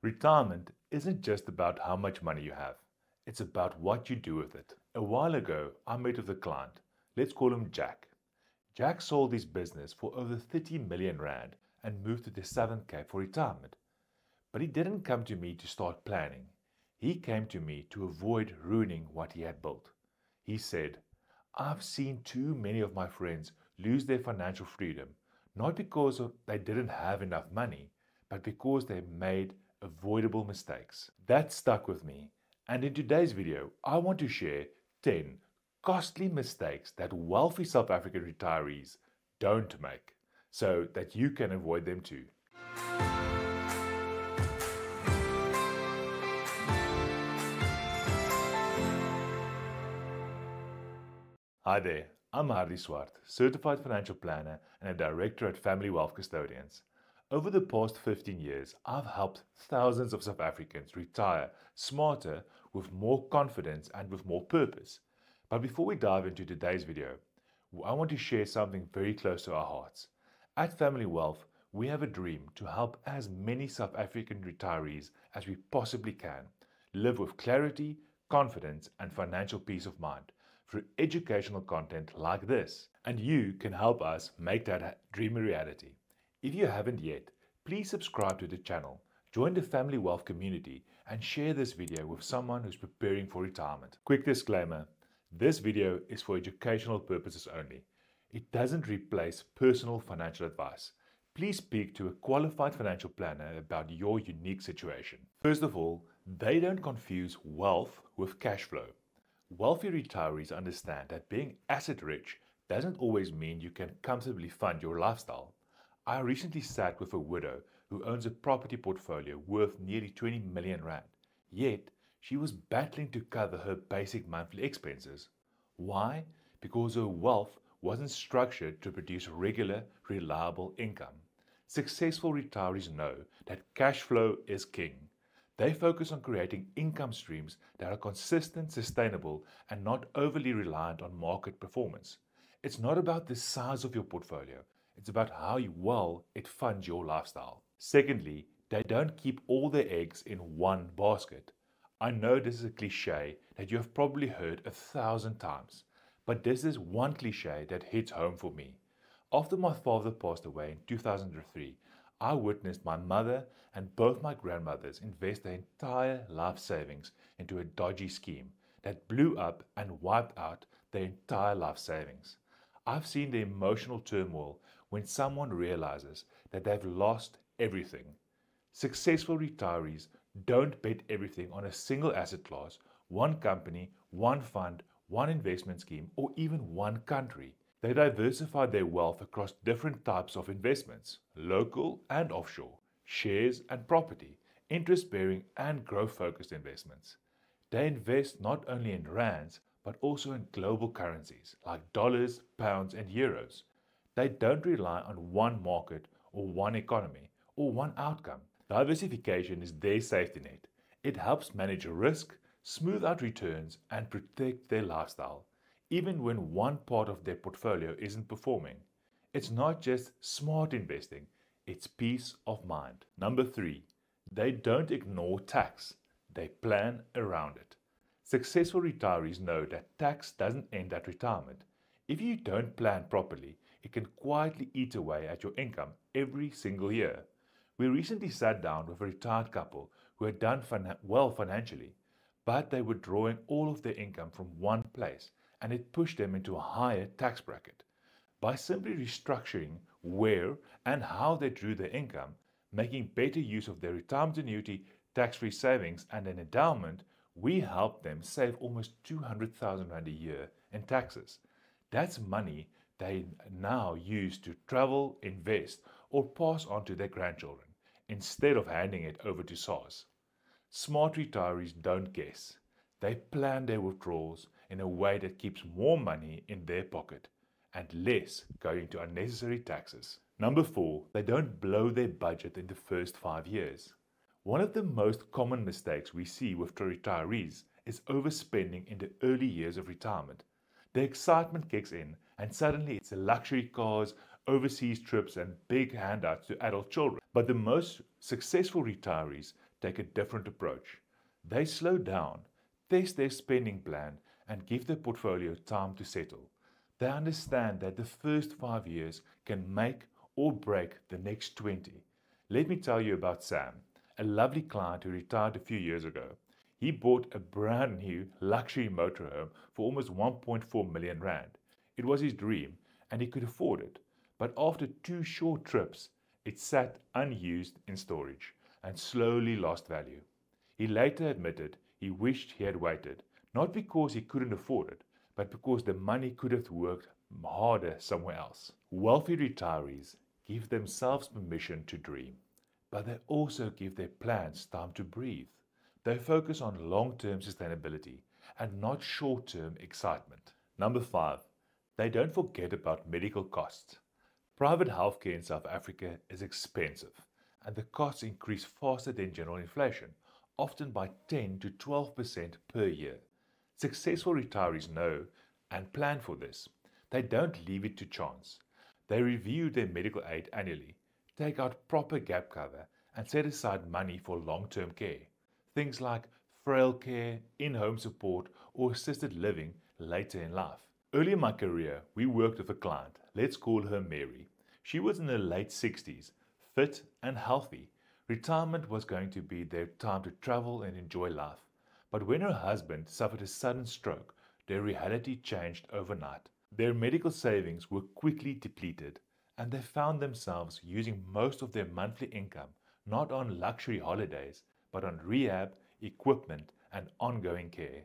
Retirement isn't just about how much money you have, it's about what you do with it. A while ago, I met with a client. Let's call him Jack. Jack sold his business for over 30 million rand and moved to the Southern Cape for retirement. But he didn't come to me to start planning. He came to me to avoid ruining what he had built. He said, I've seen too many of my friends lose their financial freedom, not because they didn't have enough money, but because they made avoidable mistakes. That stuck with me, and in today's video, I want to share 10 costly mistakes that wealthy South African retirees don't make, so that you can avoid them too. Hi there, I'm Hardy Swart, Certified Financial Planner and a Director at Family Wealth Custodians. Over the past 15 years, I've helped thousands of South Africans retire smarter, with more confidence and with more purpose. But before we dive into today's video, I want to share something very close to our hearts. At Family Wealth, we have a dream to help as many South African retirees as we possibly can live with clarity, confidence, and financial peace of mind through educational content like this. And you can help us make that dream a reality. If you haven't yet, please subscribe to the channel, join the Family Wealth community, and share this video with someone who's preparing for retirement. Quick disclaimer, this video is for educational purposes only. It doesn't replace personal financial advice. Please speak to a qualified financial planner about your unique situation. First of all, they don't confuse wealth with cash flow. Wealthy retirees understand that being asset rich doesn't always mean you can comfortably fund your lifestyle. I recently sat with a widow who owns a property portfolio worth nearly 20 million rand, yet she was battling to cover her basic monthly expenses. Why? Because her wealth wasn't structured to produce regular, reliable income. Successful retirees know that cash flow is king. They focus on creating income streams that are consistent, sustainable, and not overly reliant on market performance. It's not about the size of your portfolio, it's about how well it funds your lifestyle. Secondly, they don't keep all their eggs in one basket. I know this is a cliche that you have probably heard 1,000 times, but this is one cliche that hits home for me. After my father passed away in 2003, I witnessed my mother and both my grandmothers invest their entire life savings into a dodgy scheme that blew up and wiped out their entire life savings. I've seen the emotional turmoil when someone realizes that they've lost everything. Successful retirees don't bet everything on a single asset class, one company, one fund, one investment scheme, or even one country. They diversify their wealth across different types of investments, local and offshore, shares and property, interest-bearing and growth-focused investments. They invest not only in rands, but also in global currencies like dollars, pounds, and euros. They don't rely on one market or one economy or one outcome. Diversification is their safety net. It helps manage risk, smooth out returns, and protect their lifestyle, even when one part of their portfolio isn't performing. It's not just smart investing, it's peace of mind. Number 3, they don't ignore tax, they plan around it. Successful retirees know that tax doesn't end at retirement. If you don't plan properly, it can quietly eat away at your income every single year. We recently sat down with a retired couple who had done well financially, but they were drawing all of their income from one place, and it pushed them into a higher tax bracket. By simply restructuring where and how they drew their income, making better use of their retirement annuity, tax-free savings, and an endowment, we helped them save almost 200,000 rand a year in taxes. That's money they now use to travel, invest, or pass on to their grandchildren, instead of handing it over to SARS. Smart retirees don't guess. They plan their withdrawals in a way that keeps more money in their pocket and less going to unnecessary taxes. Number 4, they don't blow their budget in the first 5 years. One of the most common mistakes we see with retirees is overspending in the early years of retirement. The excitement kicks in and suddenly it's luxury cars, overseas trips and big handouts to adult children. But the most successful retirees take a different approach. They slow down, test their spending plan, and give their portfolio time to settle. They understand that the first 5 years can make or break the next 20. Let me tell you about Sam, a lovely client who retired a few years ago. He bought a brand new luxury motorhome for almost 1.4 million rand. It was his dream and he could afford it. But after 2 short trips, it sat unused in storage and slowly lost value. He later admitted he wished he had waited, not because he couldn't afford it, but because the money could have worked harder somewhere else. Wealthy retirees give themselves permission to dream, but they also give their plans time to breathe. They focus on long-term sustainability and not short-term excitement. Number 5, they don't forget about medical costs. Private healthcare in South Africa is expensive, and the costs increase faster than general inflation, often by 10 to 12% per year. Successful retirees know and plan for this. They don't leave it to chance. They review their medical aid annually, take out proper gap cover, and set aside money for long-term care. Things like frail care, in-home support, or assisted living later in life. Early in my career, we worked with a client, let's call her Mary. She was in her late 60s, fit and healthy. Retirement was going to be their time to travel and enjoy life. But when her husband suffered a sudden stroke, their reality changed overnight. Their medical savings were quickly depleted, and they found themselves using most of their monthly income not on luxury holidays, but on rehab, equipment, and ongoing care.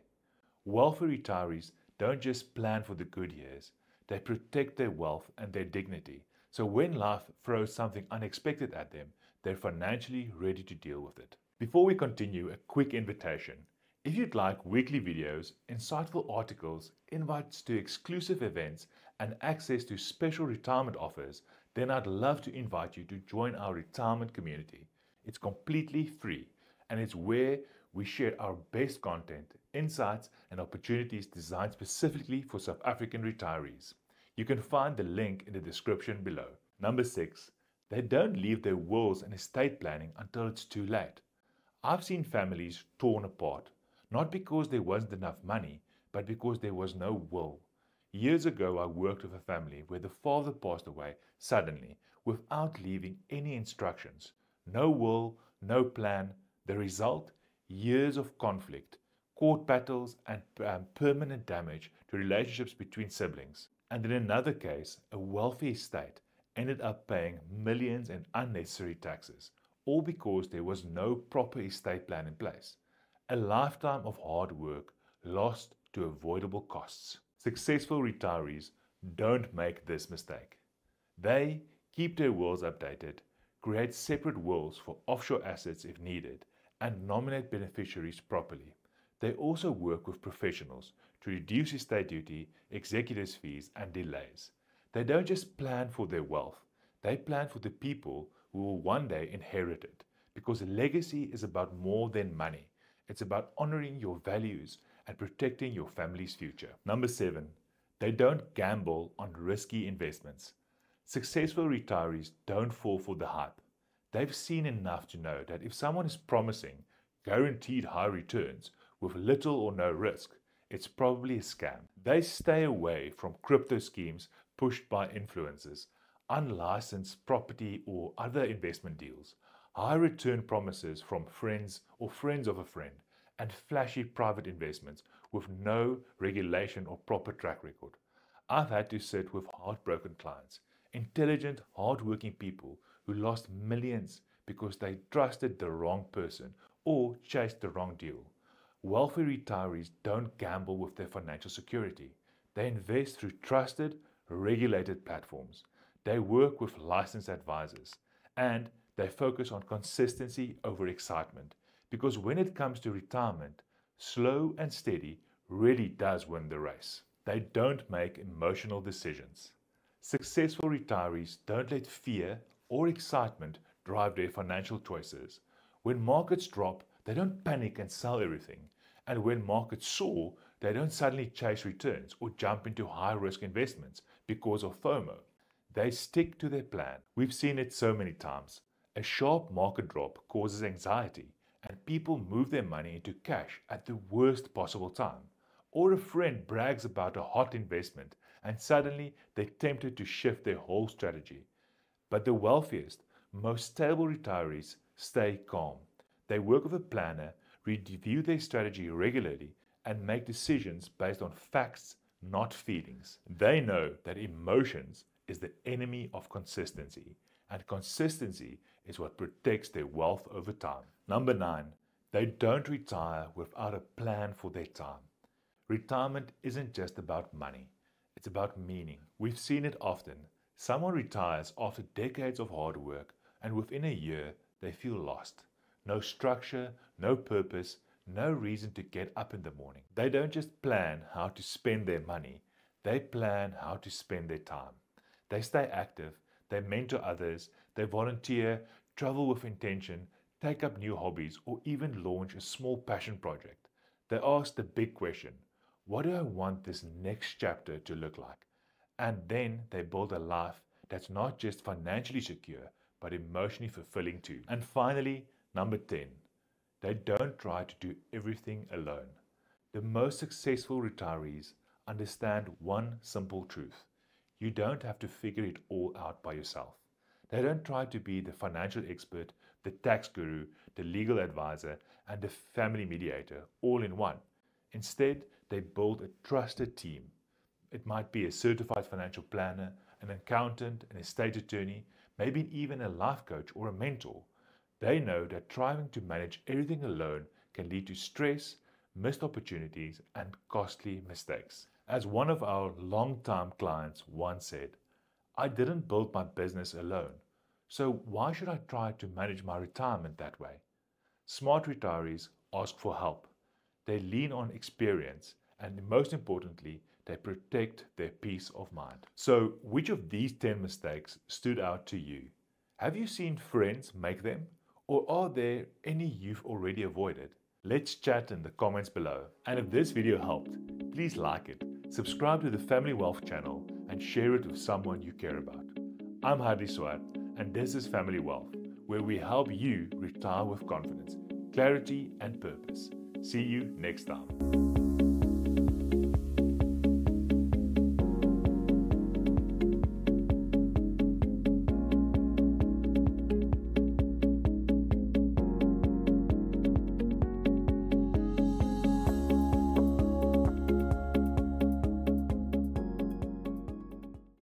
Wealthy retirees don't just plan for the good years, they protect their wealth and their dignity. So when life throws something unexpected at them, they're financially ready to deal with it. Before we continue, a quick invitation. If you'd like weekly videos, insightful articles, invites to exclusive events, and access to special retirement offers, then I'd love to invite you to join our retirement community. It's completely free, and it's where we share our best content, insights, and opportunities designed specifically for South African retirees. You can find the link in the description below. Number 6, they don't leave their wills and estate planning until it's too late. I've seen families torn apart, not because there wasn't enough money, but because there was no will. Years ago, I worked with a family where the father passed away suddenly without leaving any instructions. No will, no plan. The result? Years of conflict, court battles, and permanent damage to relationships between siblings. And in another case, a wealthy estate ended up paying millions in unnecessary taxes, all because there was no proper estate plan in place. A lifetime of hard work lost to avoidable costs. Successful retirees don't make this mistake. They keep their wills updated, create separate wills for offshore assets if needed, and nominate beneficiaries properly. They also work with professionals to reduce estate duty, executors' fees, and delays. They don't just plan for their wealth, they plan for the people who will one day inherit it, because legacy is about more than money. It's about honoring your values and protecting your family's future. Number 7, they don't gamble on risky investments. Successful retirees don't fall for the hype. They've seen enough to know that if someone is promising guaranteed high returns with little or no risk, it's probably a scam. They stay away from crypto schemes pushed by influencers, unlicensed property or other investment deals, high return promises from friends or friends of a friend, and flashy private investments with no regulation or proper track record. I've had to sit with heartbroken clients, intelligent, hardworking people who lost millions because they trusted the wrong person or chased the wrong deal. Wealthy retirees don't gamble with their financial security. They invest through trusted, regulated platforms. They work with licensed advisors, and they focus on consistency over excitement, because when it comes to retirement, slow and steady really does win the race. They don't make emotional decisions. Successful retirees don't let fear or excitement drive their financial choices. When markets drop, they don't panic and sell everything. And when markets soar, they don't suddenly chase returns or jump into high-risk investments because of FOMO. They stick to their plan. We've seen it so many times. A sharp market drop causes anxiety, and people move their money into cash at the worst possible time. Or a friend brags about a hot investment, and suddenly they're tempted to shift their whole strategy. But the wealthiest, most stable retirees stay calm. They work with a planner, review their strategy regularly, and make decisions based on facts, not feelings. They know that emotions is the enemy of consistency, and consistency is what protects their wealth over time. Number 9, they don't retire without a plan for their time. Retirement isn't just about money, it's about meaning. We've seen it often. Someone retires after decades of hard work, and within a year, they feel lost. No structure, no purpose, no reason to get up in the morning. They don't just plan how to spend their money, they plan how to spend their time. They stay active, they mentor others, they volunteer, travel with intention, take up new hobbies, or even launch a small passion project. They ask the big question, what do I want this next chapter to look like? And then they build a life that's not just financially secure, but emotionally fulfilling too. And finally, number 10, they don't try to do everything alone. The most successful retirees understand one simple truth. You don't have to figure it all out by yourself. They don't try to be the financial expert, the tax guru, the legal advisor, and the family mediator all in one. Instead, they build a trusted team. It might be a certified financial planner, an accountant, an estate attorney, maybe even a life coach or a mentor. They know that trying to manage everything alone can lead to stress, missed opportunities, and costly mistakes. As one of our long-time clients once said, I didn't build my business alone, so why should I try to manage my retirement that way? Smart retirees ask for help. They lean on experience, and most importantly, they protect their peace of mind. So, which of these 10 mistakes stood out to you? Have you seen friends make them? Or are there any you've already avoided? Let's chat in the comments below. And if this video helped, please like it, subscribe to the Family Wealth channel, and share it with someone you care about. I'm Hardy Swart, and this is Family Wealth, where we help you retire with confidence, clarity, and purpose. See you next time.